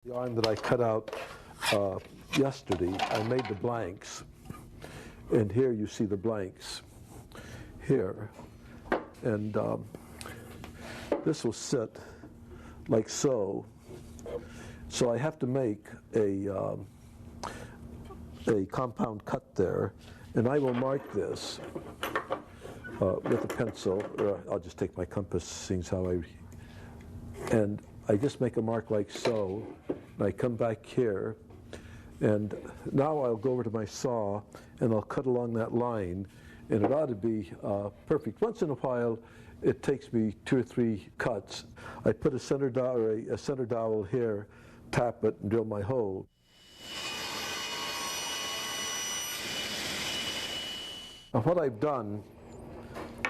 The arm that I cut out yesterday, I made the blanks, and here you see the blanks here, and this will sit like so. So I have to make a compound cut there, and I will mark this with a pencil, or I'll just take my compass, seeing how and I just make a mark like so, and I come back here, and now I'll go over to my saw, and I'll cut along that line, and it ought to be perfect. Once in a while, it takes me 2 or 3 cuts. I put a center dowel here, tap it, and drill my hole. Now what I've done,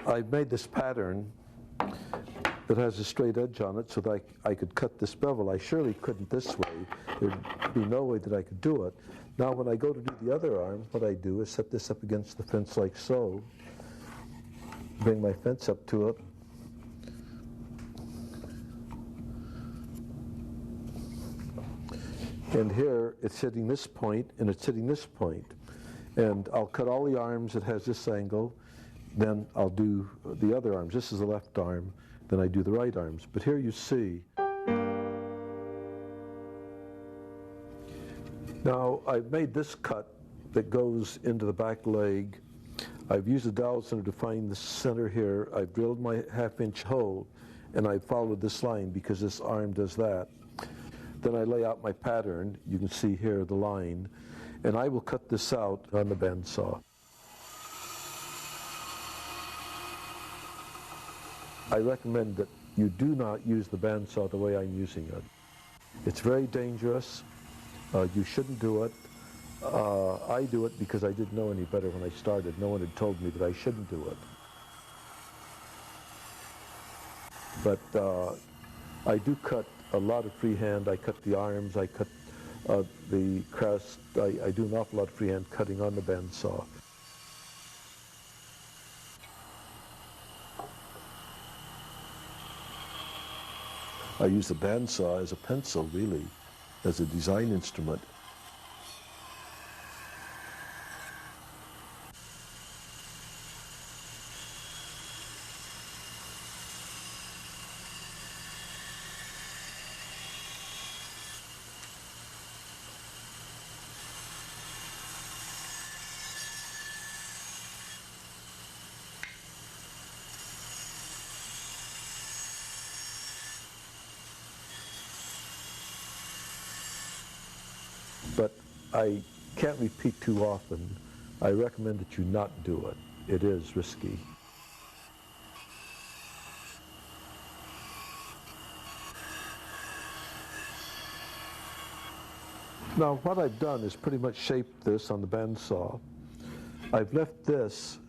I've made this pattern that has a straight edge on it so that I could cut this bevel. I surely couldn't this way. There'd be no way that I could do it. Now when I go to do the other arm, what I do is set this up against the fence like so, bring my fence up to it, and here it's hitting this point and it's hitting this point. And I'll cut all the arms that has this angle, then I'll do the other arms. This is the left arm, then I do the right arms. But here you see, now I've made this cut that goes into the back leg. I've used a dowel center to find the center here. I've drilled my 1/2-inch hole, and I've followed this line because this arm does that. Then I lay out my pattern. You can see here the line, and I will cut this out on the bandsaw. I recommend that you do not use the bandsaw the way I'm using it. It's very dangerous. You shouldn't do it. I do it because I didn't know any better when I started. No one had told me that I shouldn't do it. But I do cut a lot of freehand. I cut the arms, I cut the crest. I do an awful lot of freehand cutting on the bandsaw. I use the bandsaw as a pencil, really, as a design instrument. But I can't repeat too often. I recommend that you not do it. It is risky. Now what I've done is pretty much shaped this on the bandsaw. I've left this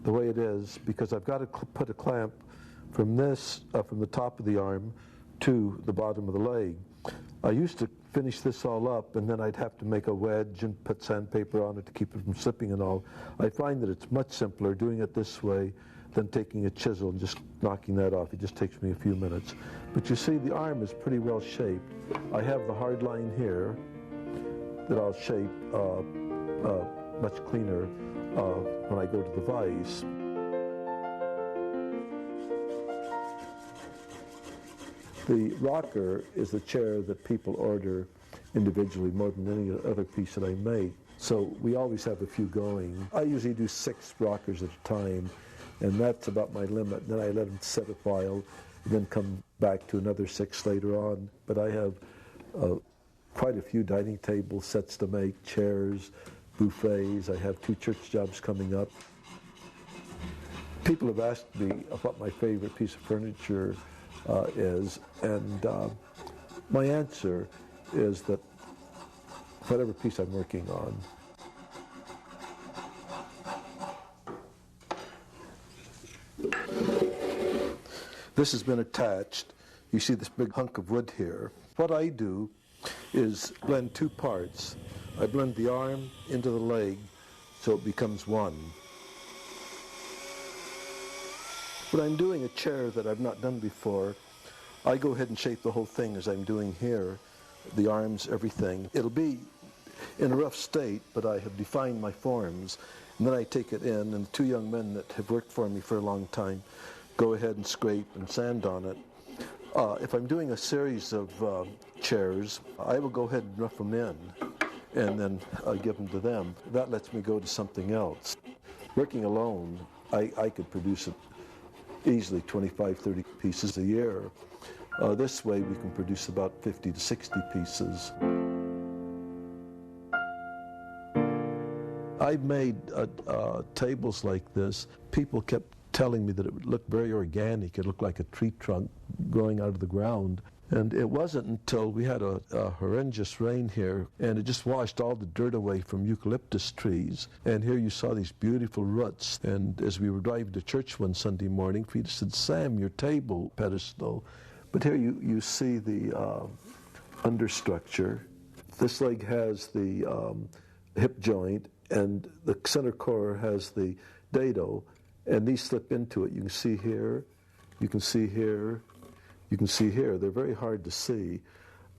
the way it is because I've got to put a clamp from this, from the top of the arm to the bottom of the leg. I used to finish this all up, and then I'd have to make a wedge and put sandpaper on it to keep it from slipping and all. I find that it's much simpler doing it this way than taking a chisel and just knocking that off. It just takes me a few minutes. But you see, the arm is pretty well shaped. I have the hard line here that I'll shape much cleaner when I go to the vise. The rocker is the chair that people order individually more than any other piece that I make. So we always have a few going. I usually do 6 rockers at a time, and that's about my limit. Then I let them set a while, and then come back to another 6 later on. But I have quite a few dining table sets to make, chairs, buffets. I have 2 church jobs coming up. People have asked me what my favorite piece of furniture is, and my answer is that whatever piece I'm working on. This has been attached. You see this big hunk of wood here. What I do is blend 2 parts. I blend the arm into the leg so it becomes one. When I'm doing a chair that I've not done before, I go ahead and shape the whole thing as I'm doing here, the arms, everything. It'll be in a rough state, but I have defined my forms. And then I take it in, and the two young men that have worked for me for a long time go ahead and scrape and sand on it. If I'm doing a series of chairs, I will go ahead and rough them in and then give them to them. That lets me go to something else. Working alone, I could produce it easily 25, 30 pieces a year. This way we can produce about 50 to 60 pieces. I've made tables like this. People kept telling me that it would look very organic. It looked like a tree trunk growing out of the ground. And it wasn't until we had a horrendous rain here, and it just washed all the dirt away from eucalyptus trees. And here you saw these beautiful roots. And as we were driving to church one Sunday morning, Frida said, "Sam, your table pedestal." But here you see the understructure. This leg has the hip joint, and the center core has the dado, and these slip into it. You can see here, you can see here, you can see here. They're very hard to see.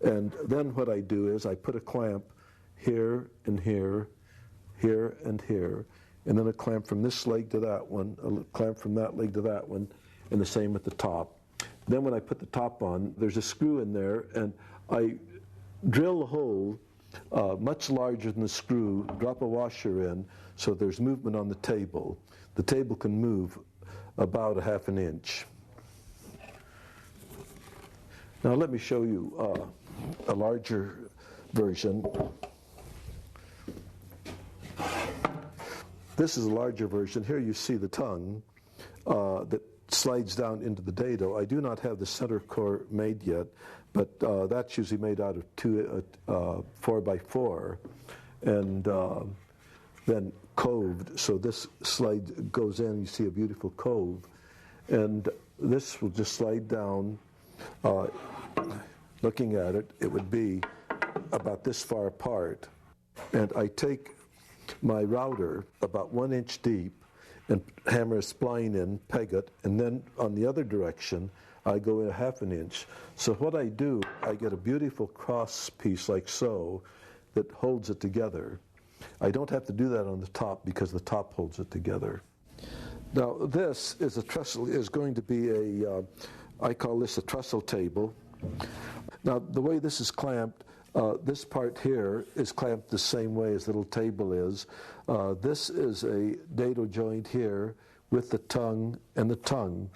And then what I do is I put a clamp here and here, here and here, and then a clamp from this leg to that one, a clamp from that leg to that one, and the same at the top. Then when I put the top on, there's a screw in there, and I drill a hole much larger than the screw, drop a washer in, so there's movement on the table. The table can move about 1/2 inch. Now let me show you a larger version. This is a larger version. Here you see the tongue that slides down into the dado. I do not have the center core made yet, but that's usually made out of 4x4 and then coved. So this slide goes in, you see a beautiful cove, and this will just slide down. Looking at it, it would be about this far apart. And I take my router about 1 inch deep and hammer a spline in, peg it, and then on the other direction, I go in 1/2 inch. So what I do, I get a beautiful cross piece like so that holds it together. I don't have to do that on the top because the top holds it together. Now this is a trestle, is going to be a, I call this a trestle table. Now the way this is clamped, this part here is clamped the same way as the little table is. This is a dado joint here with the tongue and the tongue.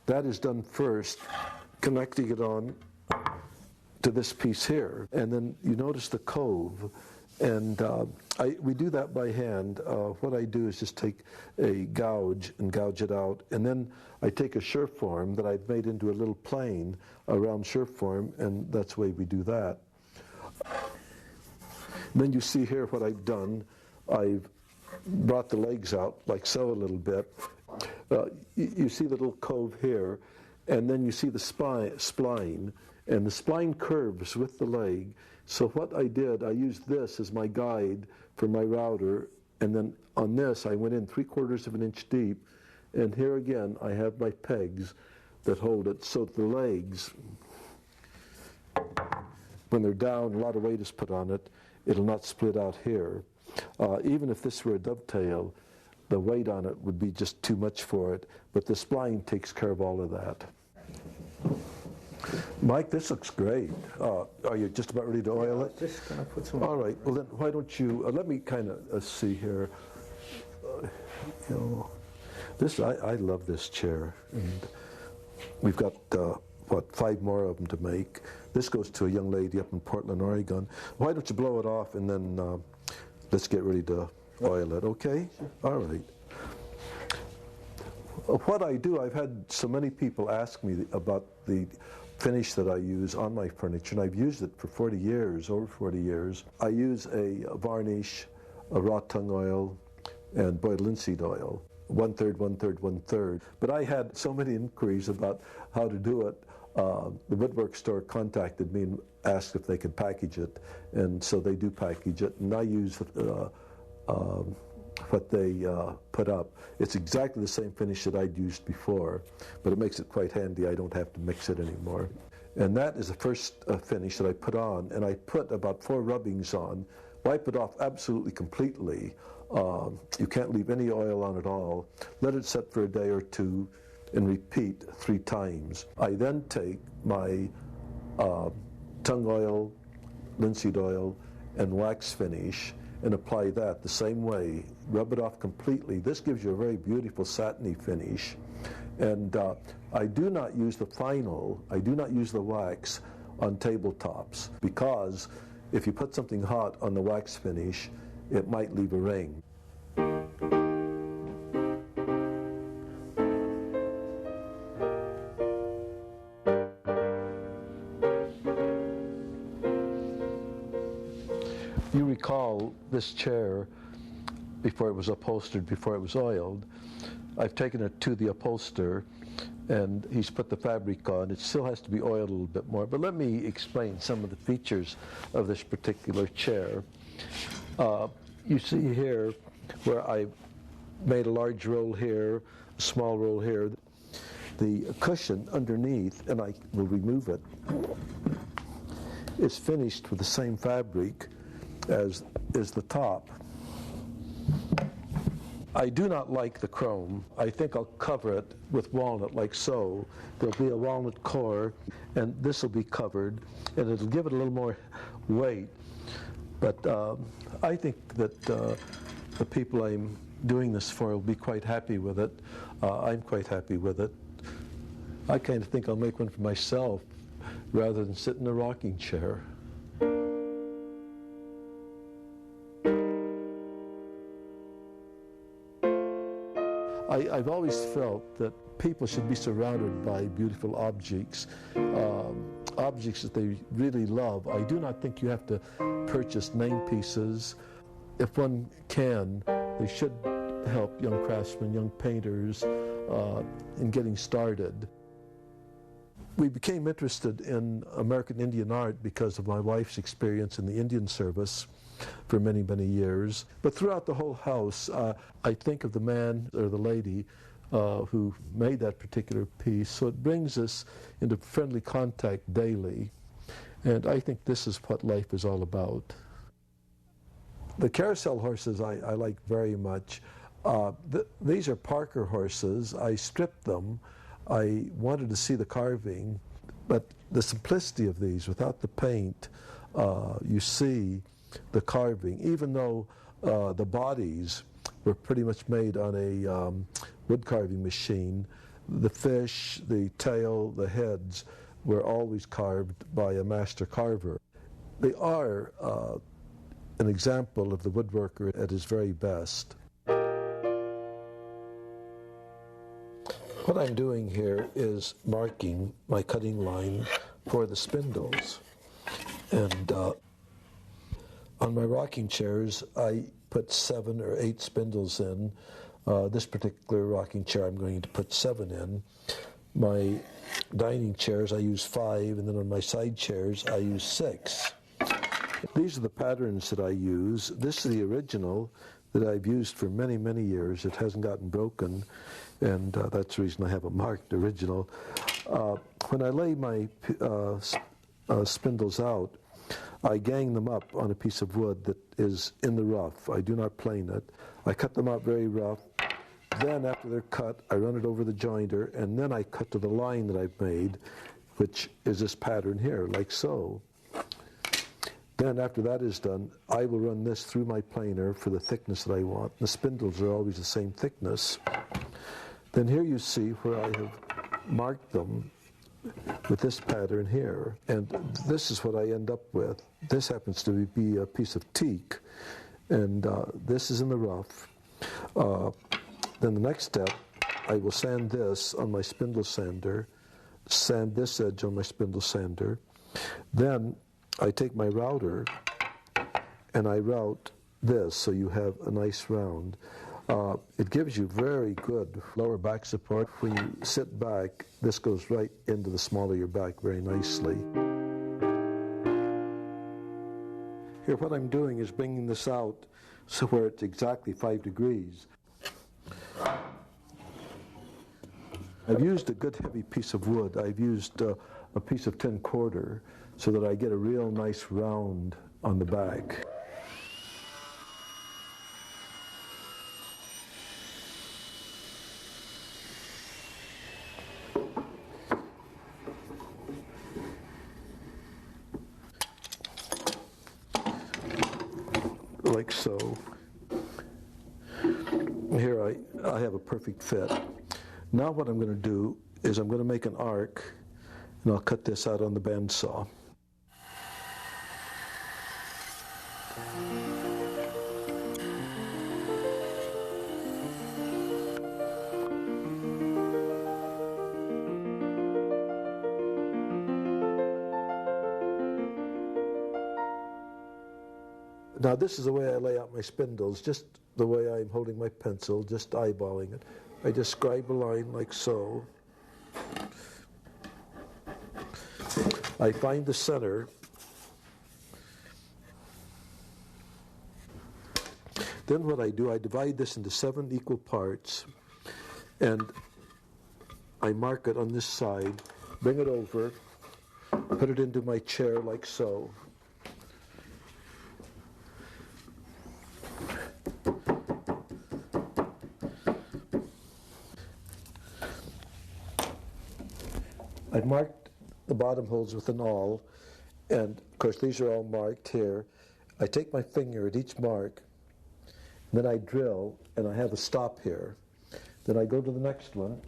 That is done first, connecting it on to this piece here. And then you notice the cove. And we do that by hand. What I do is just take a gouge and gouge it out. And then I take a sureform that I've made into a little plane, a round sureform, and that's the way we do that. Then you see here what I've done. I've brought the legs out like so a little bit. You see the little cove here, and then you see the spline, and the spline curves with the leg. So what I did, I used this as my guide for my router, and then on this I went in 3/4 inch deep, and here again I have my pegs that hold it so the legs, when they're down, a lot of weight is put on it, it'll not split out here. Even if this were a dovetail, the weight on it would be just too much for it, but the spline takes care of all of that. Mike, this looks great. Are you just about ready to oil it? Just going to put some... All right, well then why don't you, let me kind of see here. You know, this, I love this chair, and we've got, 5 more of them to make. This goes to a young lady up in Portland, Oregon. Why don't you blow it off, and then let's get ready to oil it, okay? All right. What I do, I've had so many people ask me about the finish that I use on my furniture, and I've used it for 40 years, over 40 years. I use a varnish, a raw tongue oil, and boiled linseed oil. 1/3, 1/3, 1/3. But I had so many inquiries about how to do it. The woodwork store contacted me and asked if they could package it, and so they do package it, and I use what they put up. It's exactly the same finish that I'd used before, but it makes it quite handy. I don't have to mix it anymore. And that is the first finish that I put on, and I put about 4 rubbings on, wipe it off absolutely completely. You can't leave any oil on at all. Let it set for a day or two and repeat 3 times. I then take my tung oil, linseed oil, and wax finish and apply that the same way. Rub it off completely. This gives you a very beautiful satiny finish. And I do not use the final, I do not use the wax on tabletops, because if you put something hot on the wax finish, it might leave a ring. You recall this chair, before it was upholstered, before it was oiled. I've taken it to the upholsterer, and he's put the fabric on. It still has to be oiled a little bit more, but let me explain some of the features of this particular chair. You see here where I made a large roll here, a small roll here. The cushion underneath, and I will remove it, is finished with the same fabric as is the top. I do not like the chrome. I think I'll cover it with walnut, like so. There'll be a walnut core, and this will be covered, and it'll give it a little more weight. But I think that the people I'm doing this for will be quite happy with it. I'm quite happy with it. I kind of think I'll make one for myself rather than sit in a rocking chair. I've always felt that people should be surrounded by beautiful objects, objects that they really love. I do not think you have to purchase name pieces. If one can, they should help young craftsmen, young painters in getting started. We became interested in American Indian art because of my wife's experience in the Indian service for many, many years. But throughout the whole house, I think of the man or the lady who made that particular piece. So it brings us into friendly contact daily. And I think this is what life is all about. The carousel horses I like very much. These are Parker horses. I stripped them. I wanted to see the carving, but the simplicity of these, without the paint, you see the carving, even though the bodies were pretty much made on a wood carving machine. The fish, the tail, the heads were always carved by a master carver. They are an example of the woodworker at his very best. What I'm doing here is marking my cutting line for the spindles. And on my rocking chairs, I put 7 or 8 spindles in. This particular rocking chair, I'm going to put 7 in. My dining chairs, I use 5, and then on my side chairs, I use 6. These are the patterns that I use. This is the original that I've used for many, many years. It hasn't gotten broken, and that's the reason I have it marked original. When I lay my spindles out, I gang them up on a piece of wood that is in the rough. I do not plane it. I cut them out very rough. Then after they're cut, I run it over the jointer, and then I cut to the line that I've made, which is this pattern here, like so. Then after that is done, I will run this through my planer for the thickness that I want. The spindles are always the same thickness. Then here you see where I have marked them with this pattern here. And this is what I end up with. This happens to be a piece of teak, and this is in the rough. Then the next step, I will sand this on my spindle sander, sand this edge on my spindle sander. Then I take my router and I route this so you have a nice round. It gives you very good lower back support. When you sit back, this goes right into the small of your back very nicely. Here what I'm doing is bringing this out so where it's exactly 5 degrees. I've used a good heavy piece of wood. I've used a piece of 10/4 so that I get a real nice round on the back. Like so. Here I have a perfect fit. Now what I'm going to do is I'm going to make an arc, and I'll cut this out on the bandsaw. Now this is the way I lay out my spindles, just the way I'm holding my pencil, just eyeballing it. I just scribe a line like so. I find the center. Then what I do, I divide this into 7 equal parts, and I mark it on this side, bring it over, put it into my chair like so. I've marked the bottom holes with an awl, and of course these are all marked here. I take my finger at each mark, then I drill, and I have a stop here. Then I go to the next one,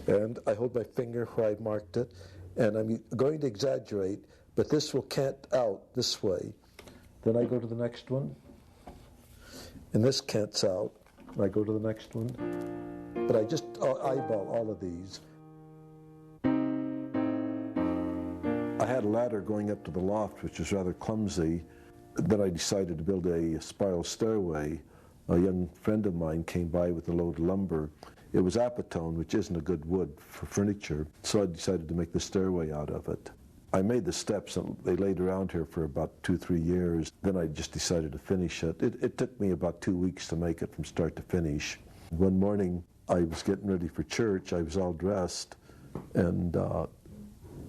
and I hold my finger where I marked it, and I'm going to exaggerate, but this will cant out this way. Then I go to the next one, and this cants out, and I go to the next one. But I just eyeball all of these. I had a ladder going up to the loft, which was rather clumsy. Then I decided to build a spiral stairway. A young friend of mine came by with a load of lumber. It was apatone, which isn't a good wood for furniture, so I decided to make the stairway out of it. I made the steps, and they laid around here for about 2-3 years. Then I just decided to finish it. It took me about 2 weeks to make it from start to finish. One morning, I was getting ready for church. I was all dressed, and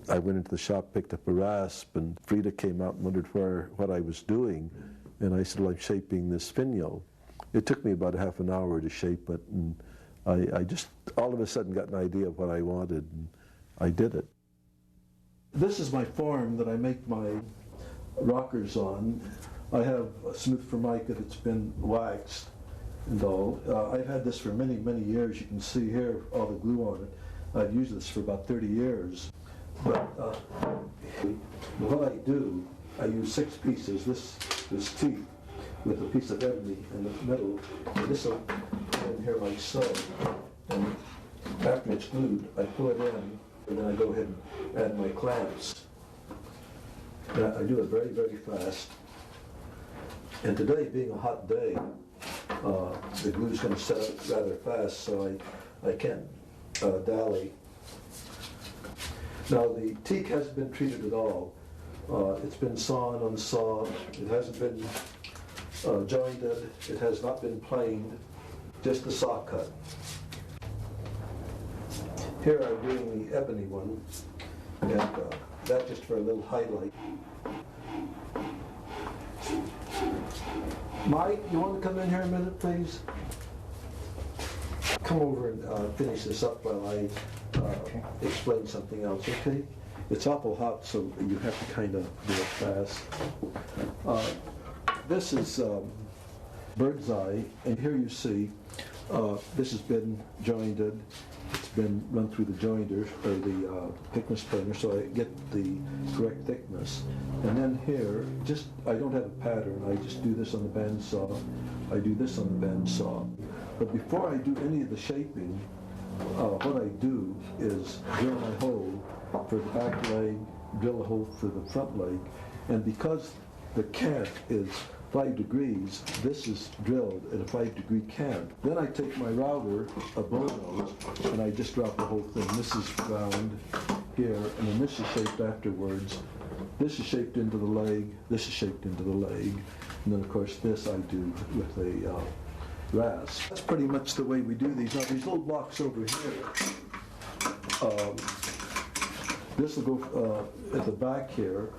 I went into the shop, picked up a rasp, and Frida came out and wondered what I was doing. And I said, well, I'm shaping this finial. It took me about a half an hour to shape it, and I just all of a sudden got an idea of what I wanted, and I did it. This is my form that I make my rockers on. I have a smooth formica that's been waxed and all. I've had this for many, many years. You can see here all the glue on it. I've used this for about 30 years. But what I do, I use 6 pieces. This teeth with a piece of ebony in the middle. And this will go in here like so. And after it's glued, I pull it in, and then I go ahead and add my clamps. And I do it very, very fast. And today, being a hot day, the glue is going to set up rather fast, so I can't dally. Now the teak hasn't been treated at all. It's been sawn on the saw. It hasn't been jointed. It has not been planed. Just the saw cut. Here I'm doing the ebony one, and that's just for a little highlight. Mike, you want to come in here a minute, please? Come over and finish this up while I explain something else, okay? It's awful hot, so you have to kind of do it fast. This is bird's eye, and here you see this has been jointed. It's been run through the jointer, or the thickness planer, so I get the correct thickness. And then here, I don't have a pattern. I just do this on the bandsaw. I do this on the bandsaw. But before I do any of the shaping, what I do is drill my hole for the back leg, drill a hole for the front leg, and because the cant is 5 degrees, this is drilled at a 5-degree cant. Then I take my router, a bow nose, and I just drop the whole thing. This is round here, and then this is shaped afterwards. This is shaped into the leg, this is shaped into the leg, and then of course this I do with a rasp. That's pretty much the way we do these. Now these little blocks over here, This will go at the back here.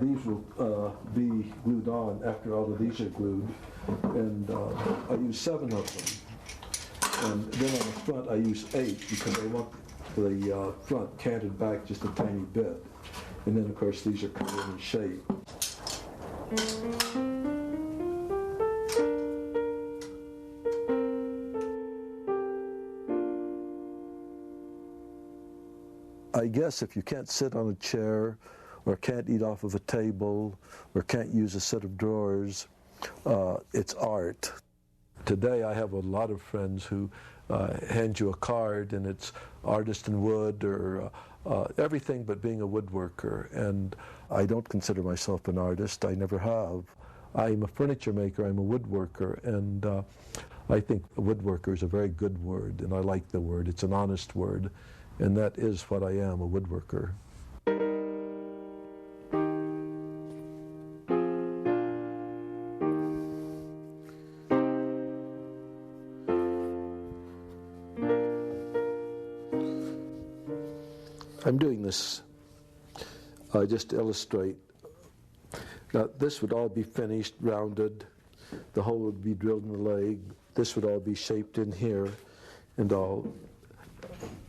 These will be glued on after all of these are glued. And I use 7 of them. And then on the front I use 8 because I want the front canted back just a tiny bit. And then of course these are cut in shape. I guess if you can't sit on a chair or can't eat off of a table or can't use a set of drawers, it's art. Today I have a lot of friends who hand you a card and it's artist in wood or everything but being a woodworker. And I don't consider myself an artist. I never have. I'm a furniture maker. I'm a woodworker. And I think woodworker is a very good word, and I like the word. It's an honest word. And that is what I am, a woodworker. I'm doing this just to illustrate. Now, this would all be finished, rounded. The hole would be drilled in the leg. This would all be shaped in here and all.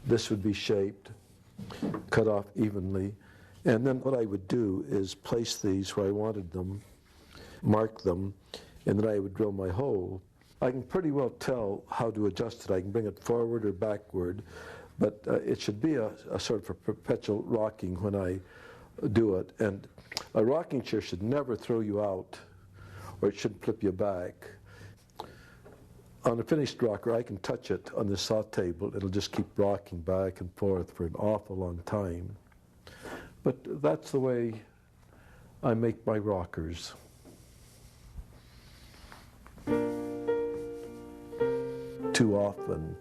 This would be shaped, cut off evenly. And then what I would do is place these where I wanted them, mark them, and then I would drill my hole. I can pretty well tell how to adjust it. I can bring it forward or backward, but it should be a sort of a perpetual rocking when I do it. And a rocking chair should never throw you out, or it should flip you back. On a finished rocker, I can touch it on the saw table. It'll just keep rocking back and forth for an awful long time. But that's the way I make my rockers. Too often,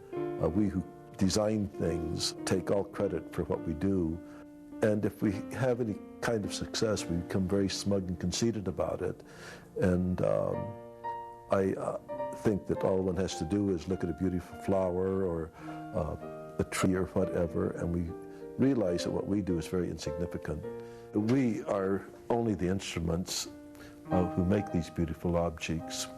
we who design things take all credit for what we do. And if we have any kind of success, we become very smug and conceited about it. And I think that all one has to do is look at a beautiful flower or a tree or whatever, and we realize that what we do is very insignificant. We are only the instruments who make these beautiful objects.